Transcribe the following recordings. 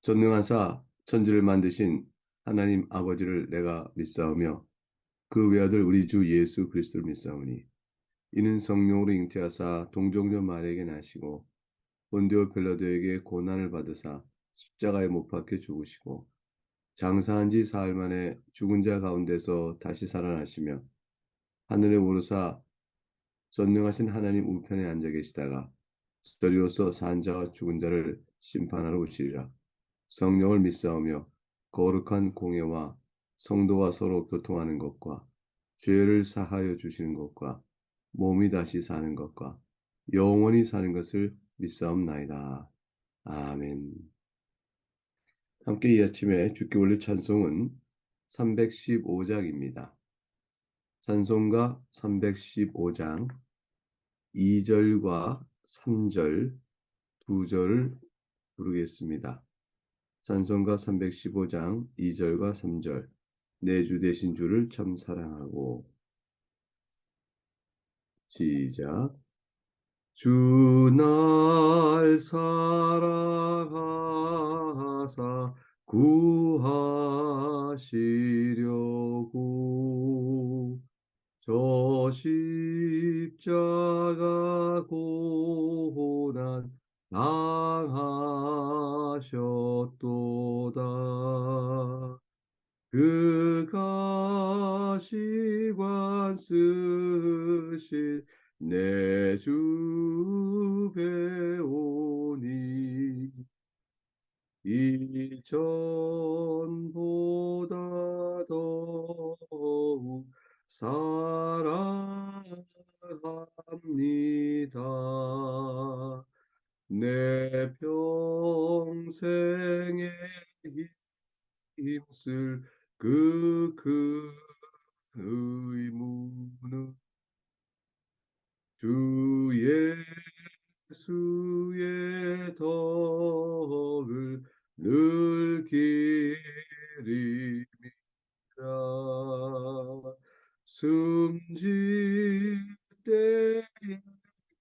전능하사 천지를 만드신 하나님 아버지를 내가 믿사오며 그 외아들 우리 주 예수 그리스도를 믿사오니 이는 성령으로 잉태하사 동정녀 마리아에게 나시고 본디오 빌라도에게 고난을 받으사 십자가에 못 박혀 죽으시고 장사한 지 사흘 만에 죽은 자 가운데서 다시 살아나시며 하늘에 오르사 전능하신 하나님 우편에 앉아 계시다가 저리로서 산 자와 죽은 자를 심판하러 오시리라. 성령을 믿사오며 거룩한 공예와 성도와 서로 교통하는 것과 죄를 사하여 주시는 것과 몸이 다시 사는 것과 영원히 사는 것을 믿사옵나이다. 아멘. 함께 이 아침에 주께 올릴 찬송은 315장입니다. 찬송가 315장 2절과 3절, 2절을 부르겠습니다. 찬송가 315장 2절과 3절. 내 주 되신 주를 참 사랑하고. 시작. 주 날 사랑하사 구하시려고 저 십자가 고난 당하셨도다. 그 가시관 쓰신 내 주 배우니 이전보다 더욱 사랑합니다. 내 평생에 힘쓸 그 큰 의무는 주 예수의 덕을 늘 기리라. 숨질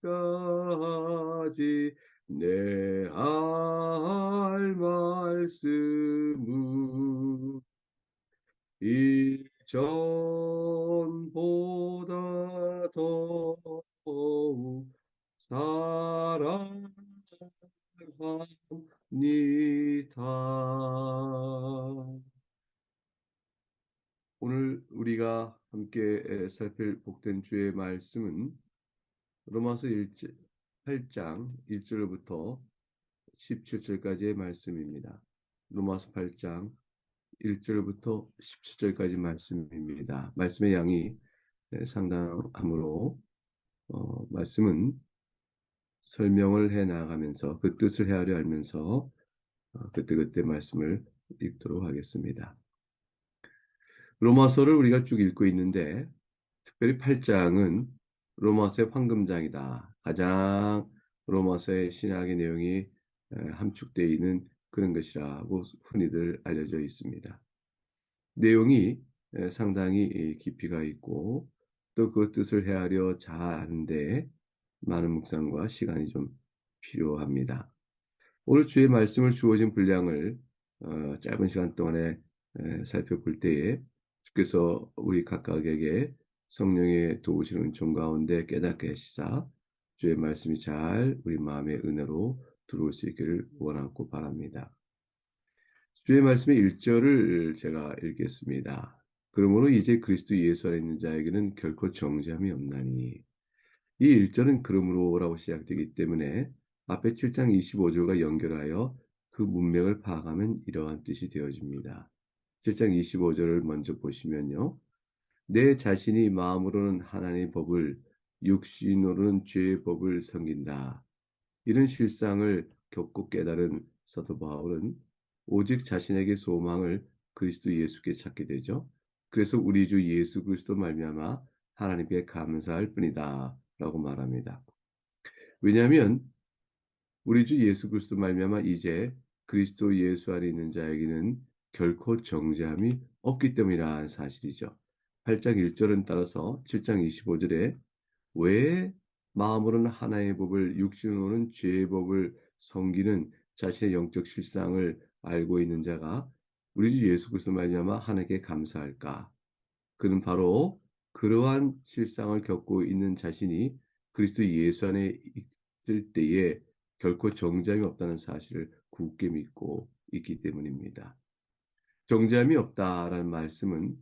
때까지 내 할 말씀은 이전보다 더욱 사랑합니다. 오늘 우리가 함께 살필 복된 주의 말씀은 로마서 8장 1절부터 17절까지의 말씀입니다. 로마서 8장 1절부터 17절까지 말씀입니다. 말씀의 양이 상당하므로 말씀은 설명을 해 나가면서 그 뜻을 헤아려 알면서 그때그때 말씀을 읽도록 하겠습니다. 로마서를 우리가 쭉 읽고 있는데 특별히 8장은 로마서의 황금장이다. 가장 로마서의 신학의 내용이 함축되어 있는 그런 것이라고 흔히들 알려져 있습니다. 내용이 상당히 깊이가 있고 또 그 뜻을 헤아려 잘 아는데 많은 묵상과 시간이 좀 필요합니다. 오늘 주의 말씀을 주어진 분량을 짧은 시간 동안에 살펴볼 때에 주께서 우리 각각에게 성령의 도우시는 은총 가운데 깨닫게 하시사 주의 말씀이 잘 우리 마음의 은혜로 들어올 수 있기를 원하고 바랍니다. 주의 말씀의 1절을 제가 읽겠습니다. 그러므로 이제 그리스도 예수 안에 있는 자에게는 결코 정죄함이 없나니. 이 1절은 그러므로라고 시작되기 때문에 앞에 7장 25절과 연결하여 그 문맥을 파악하면 이러한 뜻이 되어집니다. 7장 25절을 먼저 보시면요. 내 자신이 마음으로는 하나님의 법을 육신으로는 죄의 법을 섬긴다. 이런 실상을 겪고 깨달은 사도 바울은 오직 자신에게 소망을 그리스도 예수께 찾게 되죠. 그래서 우리 주 예수 그리스도 말미암아 하나님께 감사할 뿐이다 라고 말합니다. 왜냐하면 우리 주 예수 그리스도 말미암아 이제 그리스도 예수 안에 있는 자에게는 결코 정죄함이 없기 때문이라는 사실이죠. 8장 1절은 따라서 7장 25절에 왜 마음으로는 하나님의 법을 육신으로는 죄의 법을 섬기는 자신의 영적 실상을 알고 있는 자가 우리 주 예수 그리스도 말미암아 하나님께 감사할까? 그는 바로 그러한 실상을 겪고 있는 자신이 그리스도 예수 안에 있을 때에 결코 정죄함이 없다는 사실을 굳게 믿고 있기 때문입니다. 정죄함이 없다라는 말씀은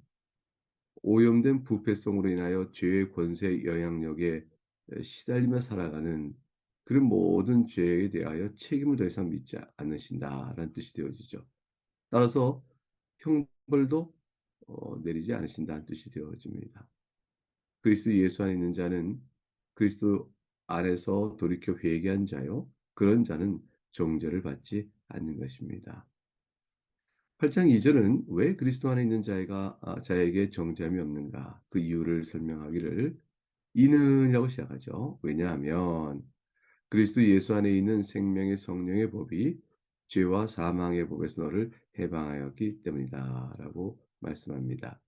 오염된 부패성으로 인하여 죄의 권세 영향력에 시달리며 살아가는 그런 모든 죄에 대하여 책임을 더 이상 믿지 않으신다라는 뜻이 되어지죠. 따라서 형벌도 내리지 않으신다는 뜻이 되어집니다. 그리스도 예수 안에 있는 자는 그리스도 안에서 돌이켜 회개한 자요. 그런 자는 정죄를 받지 않는 것입니다. 8장 2절은 왜 그리스도 안에 있는 자에게 정죄함이 없는가 그 이유를 설명하기를 이는이라고 시작하죠. 왜냐하면 그리스도 예수 안에 있는 생명의 성령의 법이 죄와 사망의 법에서 너를 해방하였기 때문이다라고 말씀합니다.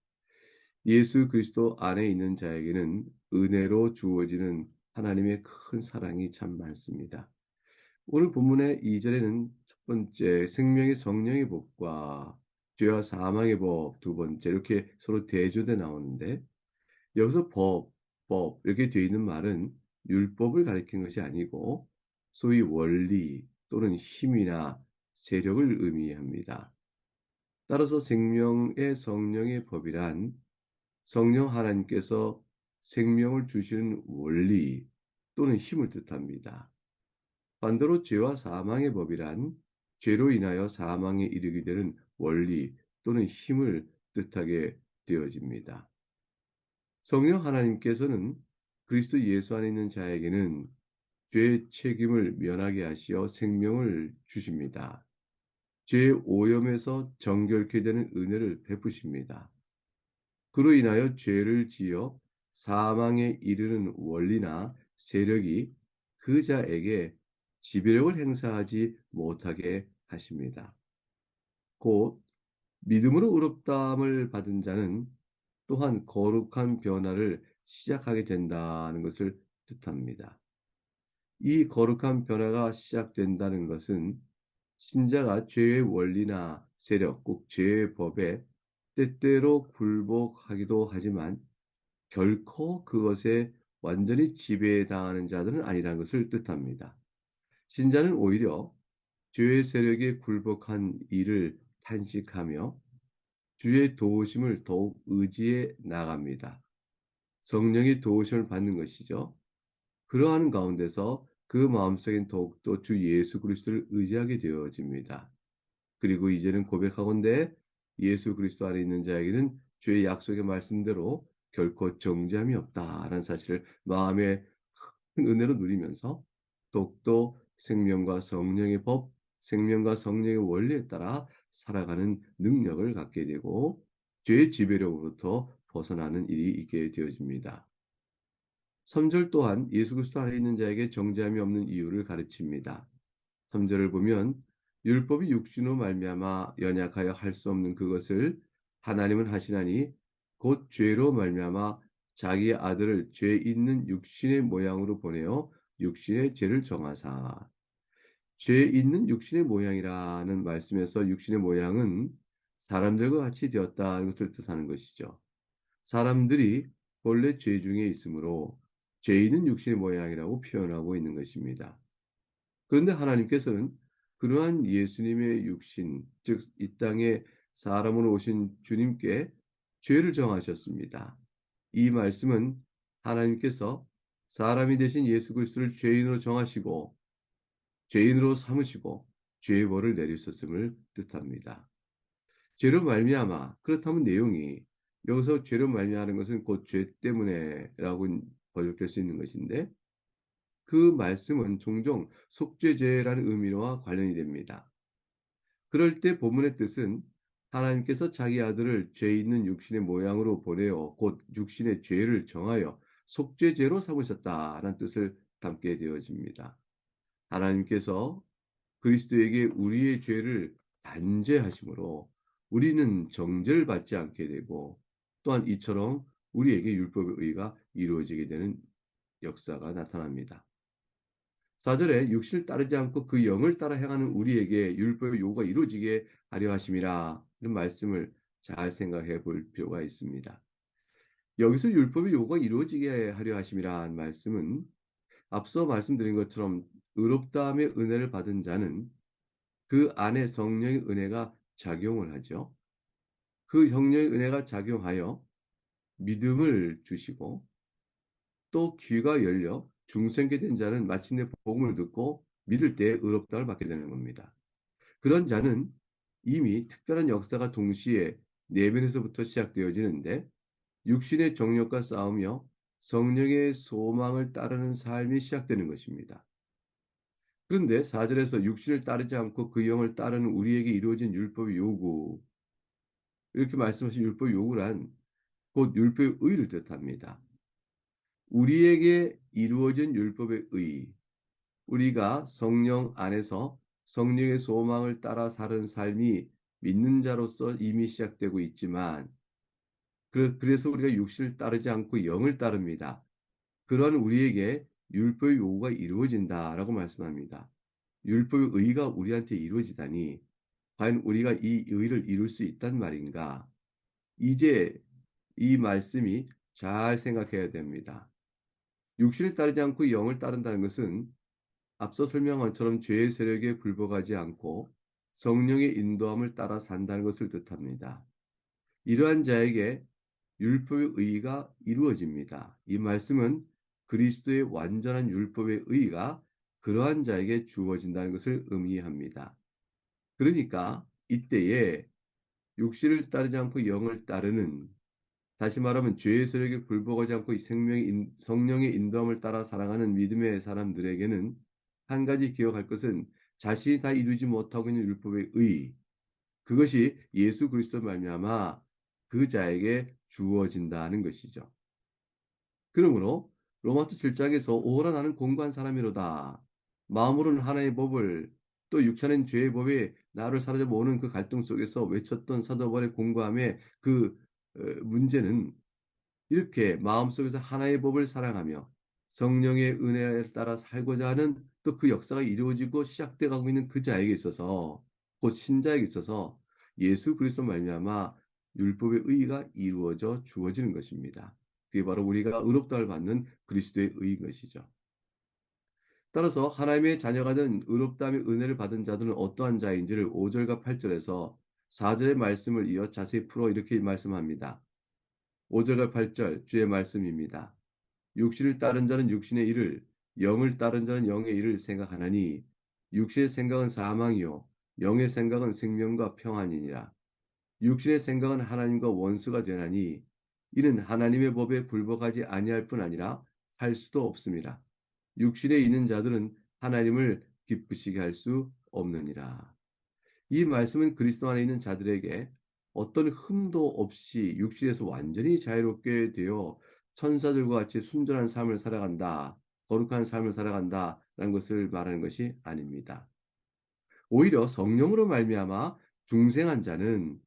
예수 그리스도 안에 있는 자에게는 은혜로 주어지는 하나님의 큰 사랑이 참 많습니다. 오늘 본문의 2절에는 첫 번째 생명의 성령의 법과 죄와 사망의 법 두 번째 이렇게 서로 대조돼 나오는데 여기서 법 이렇게 되어 있는 말은 율법을 가리키는 것이 아니고 소위 원리 또는 힘이나 세력을 의미합니다. 따라서 생명의 성령의 법이란 성령 하나님께서 생명을 주시는 원리 또는 힘을 뜻합니다. 반대로 죄와 사망의 법이란 죄로 인하여 사망에 이르게 되는 원리 또는 힘을 뜻하게 되어집니다. 성령 하나님께서는 그리스도 예수 안에 있는 자에게는 죄의 책임을 면하게 하시어 생명을 주십니다. 죄의 오염에서 정결케 되는 은혜를 베푸십니다. 그로 인하여 죄를 지어 사망에 이르는 원리나 세력이 그 자에게 지배력을 행사하지 못하게 하십니다. 곧 믿음으로 의롭다함을 받은 자는 또한 거룩한 변화를 시작하게 된다는 것을 뜻합니다. 이 거룩한 변화가 시작된다는 것은 신자가 죄의 원리나 세력, 꼭 죄의 법에 때때로 굴복하기도 하지만 결코 그것에 완전히 지배당하는 자들은 아니라는 것을 뜻합니다. 신자는 오히려 죄의 세력에 굴복한 이를 탄식하며 주의 도우심을 더욱 의지해 나갑니다. 성령의 도우심을 받는 것이죠. 그러한 가운데서 그 마음속엔 더욱더 주 예수 그리스도를 의지하게 되어집니다. 그리고 이제는 고백하건대 예수 그리스도 안에 있는 자에게는 주의 약속의 말씀대로 결코 정죄함이 없다라는 사실을 마음의 큰 은혜로 누리면서 더욱더 생명과 성령의 법, 생명과 성령의 원리에 따라 살아가는 능력을 갖게 되고 죄의 지배력으로부터 벗어나는 일이 있게 되어집니다. 3절 또한 예수 그리스도 안에 있는 자에게 정죄함이 없는 이유를 가르칩니다. 3절을 보면 율법이 육신으로 말미암아 연약하여 할 수 없는 그것을 하나님은 하시나니 곧 죄로 말미암아 자기 아들을 죄 있는 육신의 모양으로 보내어 육신의 죄를 정하사. 죄 있는 육신의 모양이라는 말씀에서 육신의 모양은 사람들과 같이 되었다는 것을 뜻하는 것이죠. 사람들이 본래 죄 중에 있으므로 죄 있는 육신의 모양이라고 표현하고 있는 것입니다. 그런데 하나님께서는 그러한 예수님의 육신, 즉 이 땅에 사람으로 오신 주님께 죄를 정하셨습니다. 이 말씀은 하나님께서 사람이 되신 예수 그리스도를 죄인으로 정하시고 죄인으로 삼으시고 죄의 벌을 내리셨음을 뜻합니다. 죄로 말미암아 그렇다면 내용이 여기서 죄로 말미암는 것은 곧 죄 때문에라고 번역될 수 있는 것인데 그 말씀은 종종 속죄죄라는 의미와 관련이 됩니다. 그럴 때 본문의 뜻은 하나님께서 자기 아들을 죄 있는 육신의 모양으로 보내어 곧 육신의 죄를 정하여 속죄죄로 삼으셨다라는 뜻을 담게 되어집니다. 하나님께서 그리스도에게 우리의 죄를 단죄하심으로 우리는 정죄를 받지 않게 되고 또한 이처럼 우리에게 율법의 의가 이루어지게 되는 역사가 나타납니다. 4절에 육신을 따르지 않고 그 영을 따라 행하는 우리에게 율법의 요구가 이루어지게 하려 하심이라. 이런 말씀을 잘 생각해 볼 필요가 있습니다. 여기서 율법의 요구가 이루어지게 하려 하심이란 말씀은 앞서 말씀드린 것처럼 의롭다함의 은혜를 받은 자는 그 안에 성령의 은혜가 작용을 하죠. 그 성령의 은혜가 작용하여 믿음을 주시고 또 귀가 열려 중생케 된 자는 마침내 복음을 듣고 믿을 때 의롭다를 받게 되는 겁니다. 그런 자는 이미 특별한 역사가 동시에 내면에서부터 시작되어지는데 육신의 정욕과 싸우며 성령의 소망을 따르는 삶이 시작되는 것입니다. 그런데 4절에서 육신을 따르지 않고 그 영을 따르는 우리에게 이루어진 율법의 요구, 이렇게 말씀하신 율법의 요구란 곧 율법의 의를 뜻합니다. 우리에게 이루어진 율법의 의, 우리가 성령 안에서 성령의 소망을 따라 사는 삶이 믿는 자로서 이미 시작되고 있지만, 그래서 우리가 육신을 따르지 않고 영을 따릅니다. 그러한 우리에게 율법의 요구가 이루어진다라고 말씀합니다. 율법의 의가 우리한테 이루어지다니 과연 우리가 이 의를 이룰 수 있단 말인가? 이제 이 말씀이 잘 생각해야 됩니다. 육신을 따르지 않고 영을 따른다는 것은 앞서 설명한 것처럼 죄의 세력에 굴복하지 않고 성령의 인도함을 따라 산다는 것을 뜻합니다. 이러한 자에게 율법의 의가 이루어집니다. 이 말씀은 그리스도의 완전한 율법의 의가 그러한 자에게 주어진다는 것을 의미합니다. 그러니까 이때에 육신을 따르지 않고 영을 따르는, 다시 말하면 죄의 세력에 굴복하지 않고 성령의 인도함을 따라 살아가는 믿음의 사람들에게는 한 가지 기억할 것은 자신이 다 이루지 못하고 있는 율법의 의, 그것이 예수 그리스도 말미암아 그 자에게 주어진다는 것이죠. 그러므로 로마서 7장에서 오라 나는 공고한 사람이로다. 마음으로는 하나님의 법을 또 육체는 죄의 법에 나를 사로잡아 오는 그 갈등 속에서 외쳤던 사도 바울의 공고함의 그 문제는 이렇게 마음속에서 하나의 법을 사랑하며 성령의 은혜를 따라 살고자 하는 또 그 역사가 이루어지고 시작돼 가고 있는 그 자에게 있어서, 곧 신자에게 있어서 예수 그리스도 말미암아 율법의 의가 이루어져 주어지는 것입니다. 그게 바로 우리가 의롭다를 받는 그리스도의 의인 것이죠. 따라서 하나님의 자녀가 된 의롭다함의 은혜를 받은 자들은 어떠한 자인지를 5절과 8절에서 4절의 말씀을 이어 자세히 풀어 이렇게 말씀합니다. 5절과 8절 주의 말씀입니다. 육신을 따른 자는 육신의 일을, 영을 따른 자는 영의 일을 생각하나니 육신의 생각은 사망이요 영의 생각은 생명과 평안이니라. 육신의 생각은 하나님과 원수가 되나니 이는 하나님의 법에 굴복하지 아니할 뿐 아니라 할 수도 없습니다. 육신에 있는 자들은 하나님을 기쁘시게 할 수 없느니라. 이 말씀은 그리스도 안에 있는 자들에게 어떤 흠도 없이 육신에서 완전히 자유롭게 되어 천사들과 같이 순전한 삶을 살아간다, 거룩한 삶을 살아간다라는 것을 말하는 것이 아닙니다. 오히려 성령으로 말미암아 중생한 자는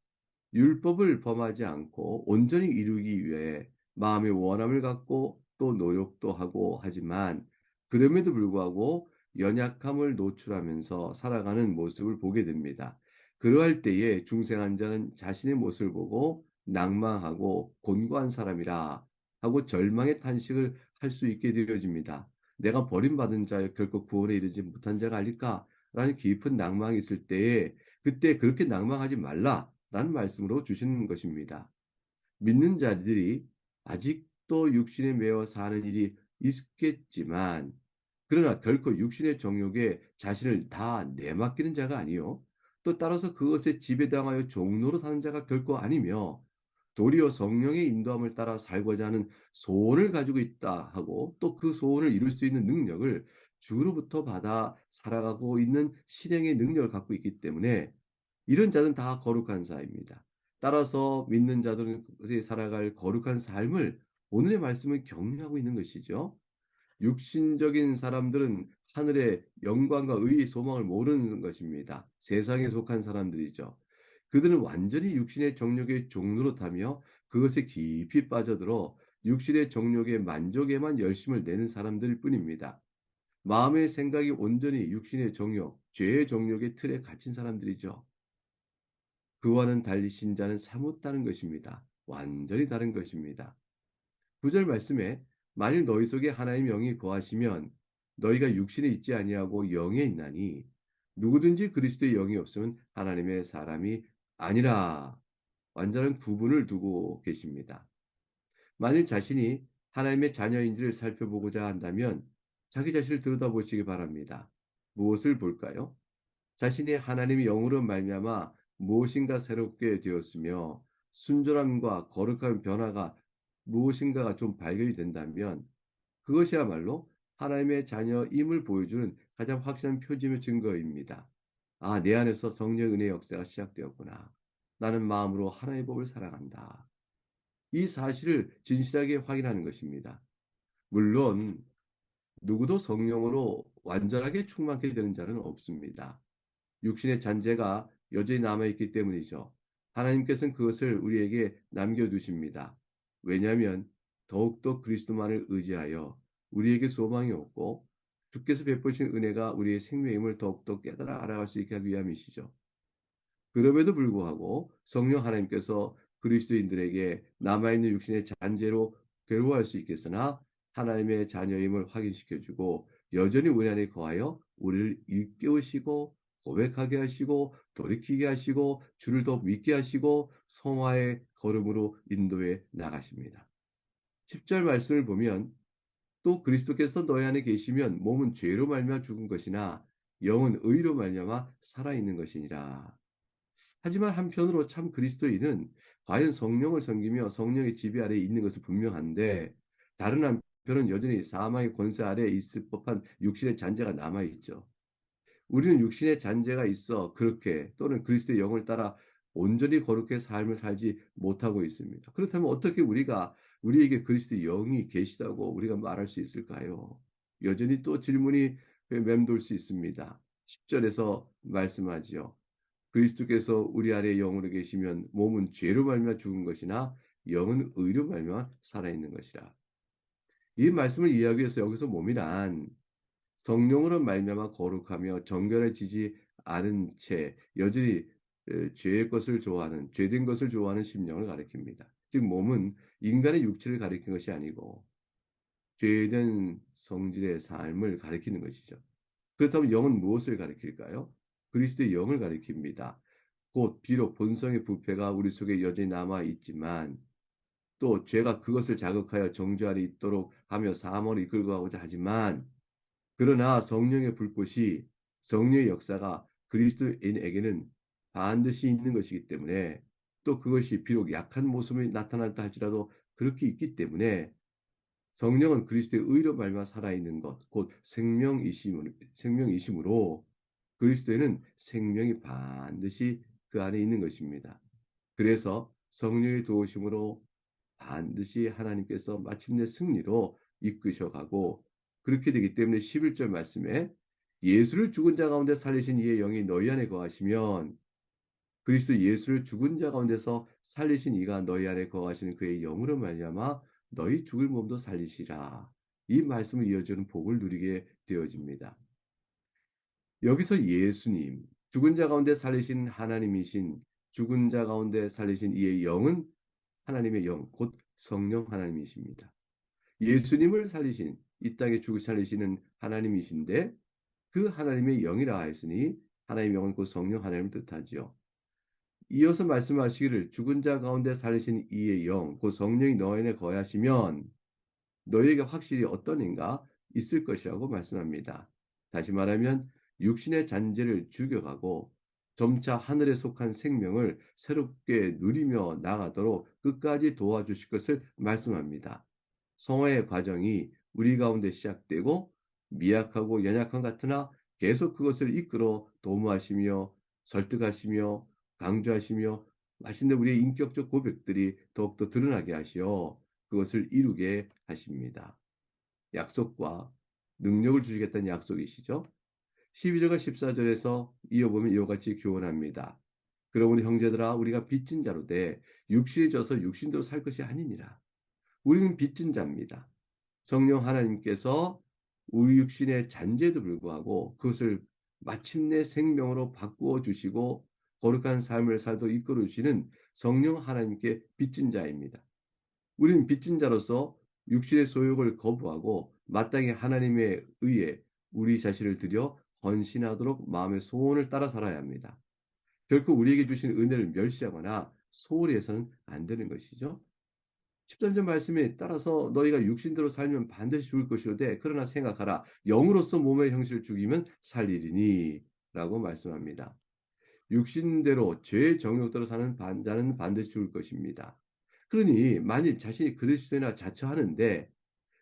율법을 범하지 않고 온전히 이루기 위해 마음의 원함을 갖고 또 노력도 하고 하지만 그럼에도 불구하고 연약함을 노출하면서 살아가는 모습을 보게 됩니다. 그러할 때에 중생한 자는 자신의 모습을 보고 낭망하고 곤고한 사람이라 하고 절망의 탄식을 할 수 있게 되어집니다. 내가 버림받은 자여 결코 구원에 이르지 못한 자가 아닐까라는 깊은 낭망이 있을 때에 그때 그렇게 낭망하지 말라라는 말씀으로 주시는 것입니다. 믿는 자들이 아직도 육신에 매여 사는 일이 있겠지만 그러나 결코 육신의 정욕에 자신을 다 내맡기는 자가 아니요 또 따라서 그것에 지배당하여 종로로 사는 자가 결코 아니며 도리어 성령의 인도함을 따라 살고자 하는 소원을 가지고 있다 하고 또 그 소원을 이룰 수 있는 능력을 주로부터 받아 살아가고 있는 실행의 능력을 갖고 있기 때문에 이런 자는 다 거룩한 자입니다. 따라서 믿는 자들은 살아갈 거룩한 삶을 오늘의 말씀을 격려하고 있는 것이죠. 육신적인 사람들은 하늘의 영광과 의의 소망을 모르는 것입니다. 세상에 속한 사람들이죠. 그들은 완전히 육신의 정욕의 종노릇하며 그것에 깊이 빠져들어 육신의 정욕의 만족에만 열심을 내는 사람들일 뿐입니다. 마음의 생각이 온전히 육신의 정욕, 죄의 정욕의 틀에 갇힌 사람들이죠. 그와는 달리 신자는 사뭇 다른 것입니다. 완전히 다른 것입니다. 9절 말씀에 만일 너희 속에 하나님의 영이 거하시면 너희가 육신에 있지 아니하고 영에 있나니 누구든지 그리스도의 영이 없으면 하나님의 사람이 아니라 완전한 구분을 두고 계십니다. 만일 자신이 하나님의 자녀인지를 살펴보고자 한다면 자기 자신을 들여다보시기 바랍니다. 무엇을 볼까요? 자신이 하나님의 영으로 말미암아 무엇인가 새롭게 되었으며 순전함과 거룩한 변화가 무엇인가가 좀 발견이 된다면 그것이야말로 하나님의 자녀임을 보여주는 가장 확실한 표징의 증거입니다. 아, 내 안에서 성령의 은혜의 역사가 시작되었구나. 나는 마음으로 하나님의 법을 사랑한다. 이 사실을 진실하게 확인하는 것입니다. 물론 누구도 성령으로 완전하게 충만하게 되는 자는 없습니다. 육신의 잔재가 여전히 남아있기 때문이죠. 하나님께서는 그것을 우리에게 남겨두십니다. 왜냐하면 더욱더 그리스도만을 의지하여 우리에게 소망이 없고 주께서 베푸신 은혜가 우리의 생명임을 더욱더 깨달아 알아갈 수 있게 하기 위함이시죠. 그럼에도 불구하고 성령 하나님께서 그리스도인들에게 남아있는 육신의 잔재로 괴로워할 수 있겠으나 하나님의 자녀임을 확인시켜주고 여전히 우리 안에 거하여 우리를 일깨우시고 고백하게 하시고 돌이키게 하시고 주를 더 믿게 하시고 성화의 걸음으로 인도해 나가십니다. 10절 말씀을 보면 또 그리스도께서 너희 안에 계시면 몸은 죄로 말미암아 죽은 것이나 영은 의로 말미암아 살아있는 것이니라. 하지만 한편으로 참 그리스도인은 과연 성령을 섬기며 성령의 지배 아래에 있는 것은 분명한데 다른 한편은 여전히 사망의 권세 아래에 있을 법한 육신의 잔재가 남아있죠. 우리는 육신의 잔재가 있어 그렇게 또는 그리스도의 영을 따라 온전히 거룩하게 삶을 살지 못하고 있습니다. 그렇다면 어떻게 우리에게 그리스도의 영이 계시다고 우리가 말할 수 있을까요? 여전히 또 질문이 맴돌 수 있습니다. 10절에서 말씀하지요. 그리스도께서 우리 아래 영으로 계시면 몸은 죄로 말미암아 죽은 것이나 영은 의로 말미암아 살아있는 것이라. 이 말씀을 이해하기 위해서 여기서 몸이란 성령으로 말미암아 거룩하며 정결해지지 않은 채 여전히 죄의 것을 좋아하는 죄된 것을 좋아하는 심령을 가리킵니다. 즉 몸은 인간의 육체를 가리키는 것이 아니고 죄된 성질의 삶을 가리키는 것이죠. 그렇다면 영은 무엇을 가리킬까요? 그리스도의 영을 가리킵니다. 곧 비록 본성의 부패가 우리 속에 여전히 남아 있지만 또 죄가 그것을 자극하여 정죄하려 있도록 하며 사망을 이끌고 가고자 하지만 그러나 성령의 불꽃이 성령의 역사가 그리스도인에게는 반드시 있는 것이기 때문에 또 그것이 비록 약한 모습이 나타났다 할지라도 그렇게 있기 때문에 성령은 그리스도의 의로 말미암아 살아있는 것, 곧 생명이심으로 그리스도에는 생명이 반드시 그 안에 있는 것입니다. 그래서 성령의 도우심으로 반드시 하나님께서 마침내 승리로 이끄셔가고 그렇게 되기 때문에 11절 말씀에 예수를 죽은 자 가운데 살리신 이의 영이 너희 안에 거하시면 그리스도 예수를 죽은 자 가운데서 살리신 이가 너희 안에 거하시는 그의 영으로 말미암아 너희 죽을 몸도 살리시라. 이 말씀을 이어주는 복을 누리게 되어집니다. 여기서 예수님, 죽은 자 가운데 살리신 하나님이신 죽은 자 가운데 살리신 이의 영은 하나님의 영, 곧 성령 하나님이십니다. 예수님을 살리신 이 땅에 죽을 살리시는 하나님이신데 그 하나님의 영이라 하였으니 하나님의 영은 곧 성령 하나님을 뜻하지요. 이어서 말씀하시기를 죽은 자 가운데 살리신 이의 영, 곧 성령이 너희 안에 거하시면 너희에게 확실히 어떤 인가 있을 것이라고 말씀합니다. 다시 말하면 육신의 잔재를 죽여가고 점차 하늘에 속한 생명을 새롭게 누리며 나가도록 끝까지 도와주실 것을 말씀합니다. 성화의 과정이 우리 가운데 시작되고 미약하고 연약한 같으나 계속 그것을 이끌어 도모하시며 설득하시며 강조하시며 마침내 우리의 인격적 고백들이 더욱더 드러나게 하시어 그것을 이루게 하십니다. 약속과 능력을 주시겠다는 약속이시죠. 12절과 14절에서 이어보면 이와 같이 교훈합니다. 그러므로 형제들아 우리가 빚진 자로 돼 육신이 져서 육신대로 살 것이 아니니라. 우리는 빚진 자입니다. 성령 하나님께서 우리 육신의 잔재에도 불구하고 그것을 마침내 생명으로 바꾸어 주시고 거룩한 삶을 살도록 이끌어 주시는 성령 하나님께 빚진 자입니다. 우리는 빚진 자로서 육신의 소욕을 거부하고 마땅히 하나님에 의해 우리 자신을 들여 헌신하도록 마음의 소원을 따라 살아야 합니다. 결코 우리에게 주신 은혜를 멸시하거나 소홀히 해서는 안 되는 것이죠. 13절 말씀에 따라서 너희가 육신대로 살면 반드시 죽을 것이오되 그러나 생각하라 영으로서 몸의 형실을 죽이면 살리리니 라고 말씀합니다. 육신대로 죄의 정욕대로 사는 자는 반드시 죽을 것입니다. 그러니 만일 자신이 그리스도나 자처하는데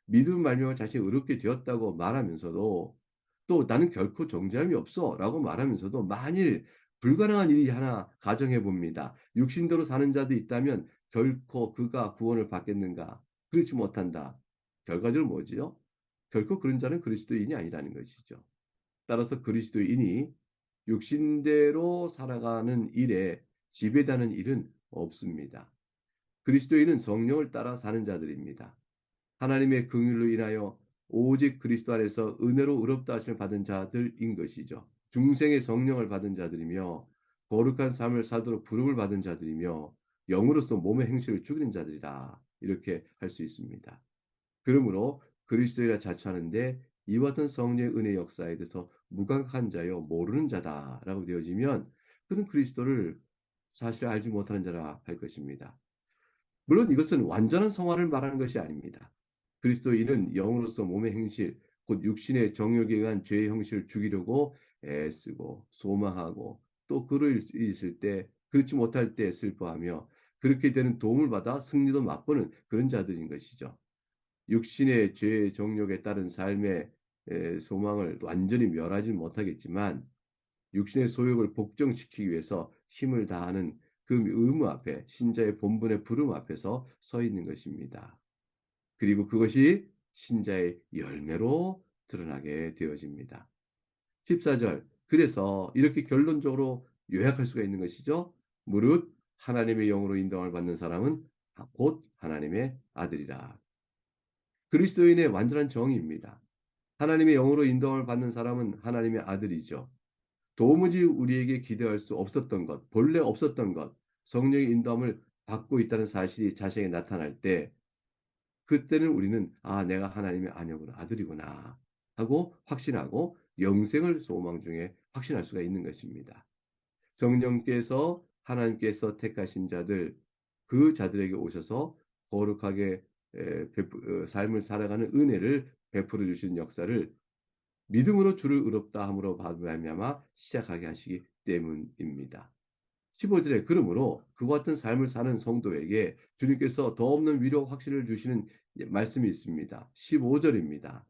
믿음 말미암아 자신이 의롭게 되었다고 말하면서도 또 나는 결코 정죄함이 없어라고 말하면서도 만일 불가능한 일이 하나 가정해 봅니다. 육신대로 사는 자도 있다면 결코 그가 구원을 받겠는가? 그렇지 못한다. 결과적으로 뭐지요? 결코 그런 자는 그리스도인이 아니라는 것이죠. 따라서 그리스도인이 육신대로 살아가는 일에 지배되는 일은 없습니다. 그리스도인은 성령을 따라 사는 자들입니다. 하나님의 긍휼로 인하여 오직 그리스도 안에서 은혜로 의롭다 하심을 받은 자들인 것이죠. 중생의 성령을 받은 자들이며 거룩한 삶을 살도록 부름을 받은 자들이며 영으로서 몸의 행실을 죽이는 자들이다. 이렇게 할 수 있습니다. 그러므로 그리스도인을 자처하는데 이와 같은 성령의 은혜 역사에 대해서 무감각한 자여 모르는 자다라고 되어지면 그는 그리스도를 사실 알지 못하는 자라 할 것입니다. 물론 이것은 완전한 성화를 말하는 것이 아닙니다. 그리스도인은 영으로서 몸의 행실, 곧 육신의 정욕에 의한 죄의 형식을 죽이려고 애쓰고 소망하고 또 그를 있을 때 그렇지 못할 때 슬퍼하며 그렇게 되는 도움을 받아 승리도 맛보는 그런 자들인 것이죠. 육신의 죄의 정욕에 따른 삶의 소망을 완전히 멸하지 못하겠지만 육신의 소욕을 복종시키기 위해서 힘을 다하는 그 의무 앞에 신자의 본분의 부름 앞에서 서 있는 것입니다. 그리고 그것이 신자의 열매로 드러나게 되어집니다. 14절. 그래서 이렇게 결론적으로 요약할 수가 있는 것이죠. 무릇 하나님의 영으로 인도함을 받는 사람은 곧 하나님의 아들이라. 그리스도인의 완전한 정의입니다. 하나님의 영으로 인도함을 받는 사람은 하나님의 아들이죠. 도무지 우리에게 기대할 수 없었던 것, 본래 없었던 것, 성령의 인도함을 받고 있다는 사실이 자신에게 나타날 때, 그때는 우리는 아, 내가 하나님의 아녀구나, 아들이구나 하고 확신하고 영생을 소망 중에 확신할 수가 있는 것입니다. 성령께서 하나님께서 택하신 자들, 그 자들에게 오셔서 거룩하게 삶을 살아가는 은혜를 베풀어 주시는 역사를 믿음으로 주를 의롭다 함으로 말미암아 시작하게 하시기 때문입니다. 15절에 그러므로 그와 같은 삶을 사는 성도에게 주님께서 더 없는 위로 확신을 주시는 말씀이 있습니다. 15절입니다.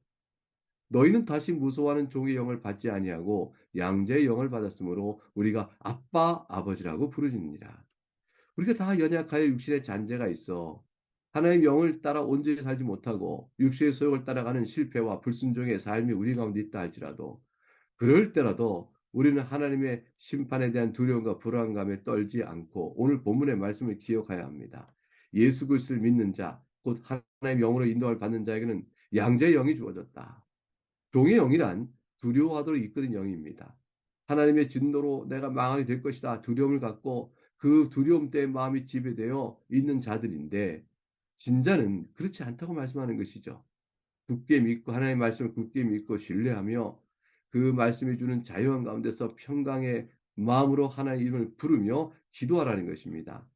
너희는 다시 무서워하는 종의 영을 받지 아니하고 양자의 영을 받았으므로 우리가 아빠 아버지라고 부르짖느니라. 우리가 다 연약하여 육신의 잔재가 있어 하나님 영을 따라 온전히 살지 못하고 육신의 소욕을 따라가는 실패와 불순종의 삶이 우리 가운데 있다 할지라도 그럴 때라도 우리는 하나님의 심판에 대한 두려움과 불안감에 떨지 않고 오늘 본문의 말씀을 기억해야 합니다. 예수 그리스도를 믿는 자, 곧 하나님의 영으로 인도를 받는 자에게는 양자의 영이 주어졌다. 종의 영이란 두려워하도록 이끄는 영입니다. 하나님의 진노로 내가 망하게 될 것이다. 두려움을 갖고 그 두려움 때문에 마음이 지배되어 있는 자들인데 진자는 그렇지 않다고 말씀하는 것이죠. 굳게 믿고 하나님의 말씀을 굳게 믿고 신뢰하며 그 말씀이 주는 자유한 가운데서 평강의 마음으로 하나님의 이름을 부르며 기도하라는 것입니다.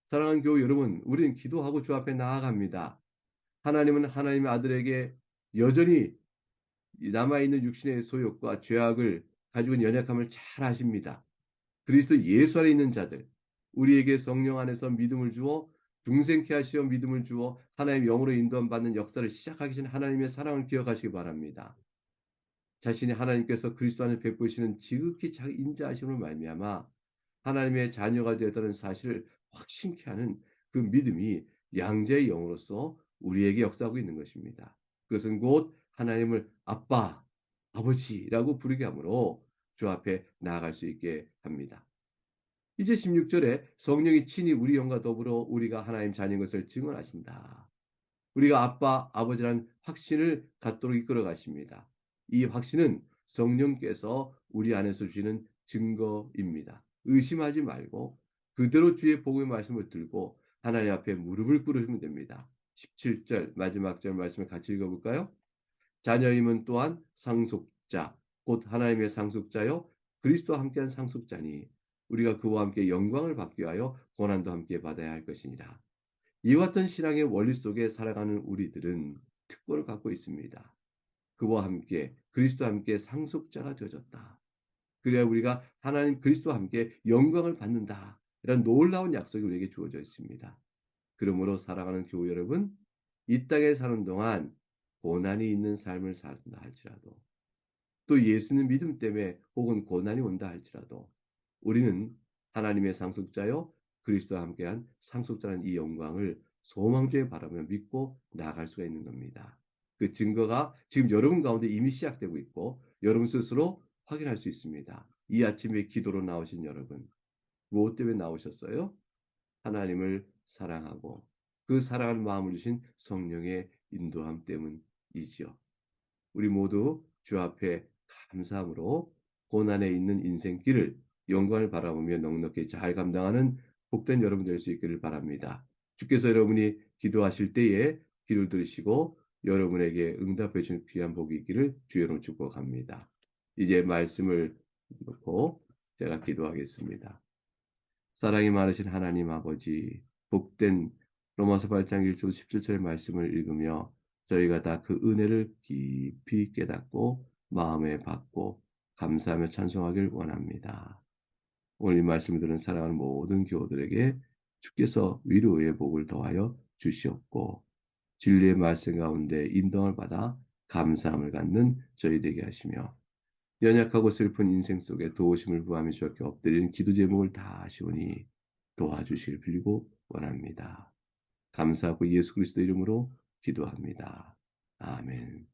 사랑하는 교우 여러분, 우리는 기도하고 주 앞에 나아갑니다. 하나님은 하나님의 아들에게 여전히 남아있는 육신의 소욕과 죄악을 가지고 있는 연약함을 잘 아십니다. 그리스도 예수 안에 있는 자들, 우리에게 성령 안에서 믿음을 주어 중생케 하시어 믿음을 주어 하나님 영으로 인도함 받는 역사를 시작하기 전 하나님의 사랑을 기억하시기 바랍니다. 자신이 하나님께서 그리스도 안에 베푸시는 지극히 자기 인자하심으로 말미암아 하나님의 자녀가 되었다는 사실을 확신케 하는 그 믿음이 양자의 영으로서 우리에게 역사하고 있는 것입니다. 그것은 곧 하나님을 아빠, 아버지라고 부르게 하므로 주 앞에 나아갈 수 있게 합니다. 이제 16절에 성령이 친히 우리 영과 더불어 우리가 하나님 자녀인 것을 증언하신다. 우리가 아빠, 아버지라는 확신을 갖도록 이끌어 가십니다. 이 확신은 성령께서 우리 안에서 주시는 증거입니다. 의심하지 말고 그대로 주의 복음의 말씀을 들고 하나님 앞에 무릎을 꿇으시면 됩니다. 17절 마지막 절 말씀을 같이 읽어볼까요? 자녀임은 또한 상속자, 곧 하나님의 상속자요 그리스도와 함께한 상속자니 우리가 그와 함께 영광을 받기 위하여 고난도 함께 받아야 할 것이니라. 이와 같은 신앙의 원리 속에 살아가는 우리들은 특권을 갖고 있습니다. 그와 함께 그리스도와 함께 상속자가 되어졌다. 그래야 우리가 하나님 그리스도와 함께 영광을 받는다. 이런 놀라운 약속이 우리에게 주어져 있습니다. 그러므로 살아가는 교우 여러분, 이 땅에 사는 동안 고난이 있는 삶을 산다 할지라도 또 예수님 믿음 때문에 혹은 고난이 온다 할지라도 우리는 하나님의 상속자요 그리스도와 함께한 상속자라는 이 영광을 소망적에 바라며 믿고 나아갈 수가 있는 겁니다. 그 증거가 지금 여러분 가운데 이미 시작되고 있고 여러분 스스로 확인할 수 있습니다. 이 아침에 기도로 나오신 여러분, 무엇 때문에 나오셨어요? 하나님을 사랑하고 그 사랑하는 마음을 주신 성령의 인도함 때문이지요. 우리 모두 주 앞에 감사함으로 고난에 있는 인생길을 영광을 바라보며 넉넉히 잘 감당하는 복된 여러분 될 수 있기를 바랍니다. 주께서 여러분이 기도하실 때에 귀를 들으시고 여러분에게 응답해 주는 귀한 복이 있기를 주의 이름으로 축복합니다. 이제 말씀을 놓고 제가 기도하겠습니다. 사랑이 많으신 하나님 아버지, 복된 로마서 8장 1절 17절의 말씀을 읽으며 저희가 다 그 은혜를 깊이 깨닫고 마음에 받고 감사하며 찬송하길 원합니다. 오늘 이 말씀을 들은 사랑하는 모든 교우들에게 주께서 위로의 복을 더하여 주시옵고 진리의 말씀 가운데 인도를 받아 감사함을 갖는 저희 되게 하시며 연약하고 슬픈 인생 속에 도우심을 구하며 주께 엎드리는 기도 제목을 다 하시오니 도와주시길 빌고 원합니다. 감사하고 예수 그리스도 이름으로 기도합니다. 아멘.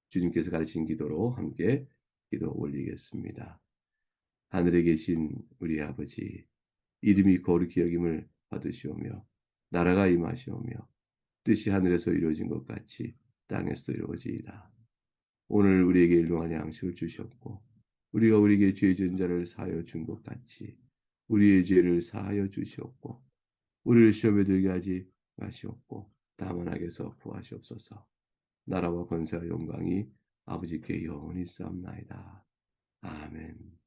주님께서 가르친 기도로 함께 기도 올리겠습니다. 하늘에 계신 우리 아버지, 이름이 거룩히 여김을 받으시오며 나라가 임하시오며 뜻이 하늘에서 이루어진 것 같이 땅에서도 이루어지이다. 오늘 우리에게 일용할 양식을 주셨고 우리가 우리에게 죄 지은 자를 사하여 준 것 같이 우리의 죄를 사하여 주시옵고 우리를 시험에 들게 하지 마시옵고 다만 악에서 구하시옵소서. 나라와 권세와 영광이 아버지께 영원히 쌓옵나이다. 아멘.